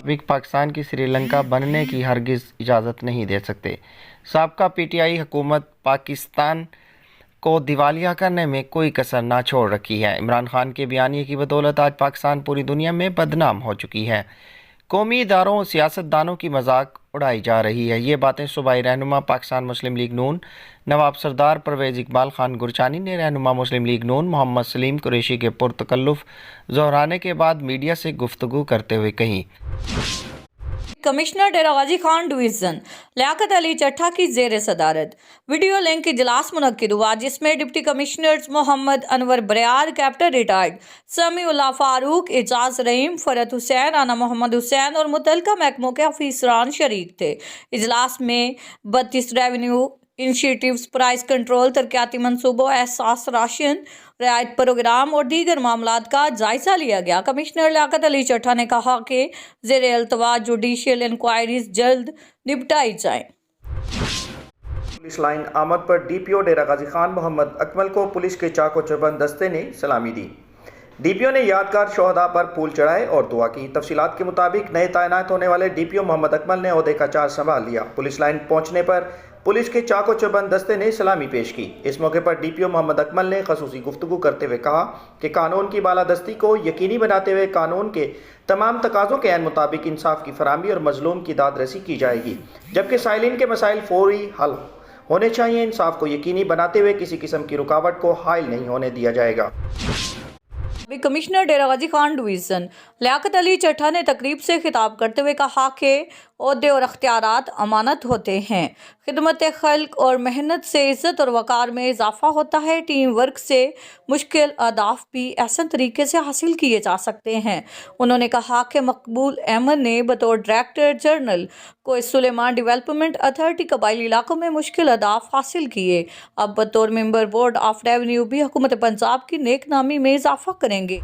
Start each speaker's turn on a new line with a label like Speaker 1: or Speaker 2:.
Speaker 1: مطابق پاکستان کی سری لنکا بننے کی ہرگز اجازت نہیں دے سکتے۔ سابقہ پی ٹی آئی حکومت پاکستان کو دیوالیہ کرنے میں کوئی کسر نہ چھوڑ رکھی ہے۔ عمران خان کے بیانیے کی بدولت آج پاکستان پوری دنیا میں بدنام ہو چکی ہے۔ قومی اداروں اور سیاستدانوں کی مذاق اڑائی جا رہی ہے۔ یہ باتیں صوبائی رہنما پاکستان مسلم لیگ نون نواب سردار پرویز اقبال خان گرچانی نے رہنما مسلم لیگ نون محمد سلیم قریشی کے پرتکلف ظہرانے کے بعد میڈیا سے گفتگو کرتے ہوئے کہیں۔
Speaker 2: کمشنر ڈیرہ غازی خان ڈویژن لیاقت علی چٹھا کی زیر صدارت ویڈیو لنک اجلاس منعقد ہوا، جس میں deputy commissioners Muhammad Anwar بریار، captain retired سمیع اللہ فاروق، اعجاز رحیم، فرحت حسین، رانا محمد حسین اور متعلقہ محکموں کے افسران شریک تھے۔ اجلاس میں 32 ریونیو انیشیٹیوز، پرائز کنٹرول، ترقیاتی منصوبوں، احساس راشن رعایت پروگرام اور دیگر معاملات کا جائزہ لیا گیا۔ کمشنر لیاقت علی چٹھا نے کہا کہ زیر التوا جوڈیشل انکوائریز جلد نپٹائی جائیں۔
Speaker 3: پولیس لائن آمد پر ڈی پی او ڈیرہ غازی خان محمد اکمل کو پولیس کے چاق و چوبند دستے نے سلامی دی۔ ڈی پی او نے یادگار شہداء پر پھول چڑھائے اور دعا کی۔ تفصیلات کے مطابق نئے تعینات ہونے والے ڈی پی او محمد اکمل نے عہدے کا چارج سنبھال لیا۔ پولیس لائن پہنچنے پر پولیس کے چاق و چوبند دستے نے سلامی پیش کی۔ اس موقع پر ڈی پی او محمد اکمل نے خصوصی گفتگو کرتے ہوئے کہا کہ قانون کی بالادستی کو یقینی بناتے ہوئے قانون کے تمام تقاضوں کے عین مطابق انصاف کی فراہمی اور مظلوم کی داد رسی کی جائے گی، جبکہ سائلین کے مسائل فوری حل ہونے چاہیے۔ انصاف کو یقینی بناتے ہوئے کسی قسم کی رکاوٹ کو حائل نہیں ہونے دیا جائے گا۔
Speaker 2: کمشنر ڈیرہ غازی خان ڈویژن لیاقت علی چٹھا نے تقریب سے خطاب کرتے ہوئے کہا کہ عہدے اور اختیارات امانت ہوتے ہیں۔ خدمت خلق اور محنت سے عزت اور وقار میں اضافہ ہوتا ہے۔ ٹیم ورک سے مشکل اہداف بھی احسن طریقے سے حاصل کیے جا سکتے ہیں۔ انہوں نے کہا کہ مقبول احمد نے بطور ڈائریکٹر جنرل کوہ سلیمان ڈیولپمنٹ اتھارٹی قبائلی علاقوں میں مشکل اہداف حاصل کیے۔ اب بطور ممبر بورڈ آف ریونیو بھی حکومت پنجاب کی نیک نامی میں اضافہ کریں گے۔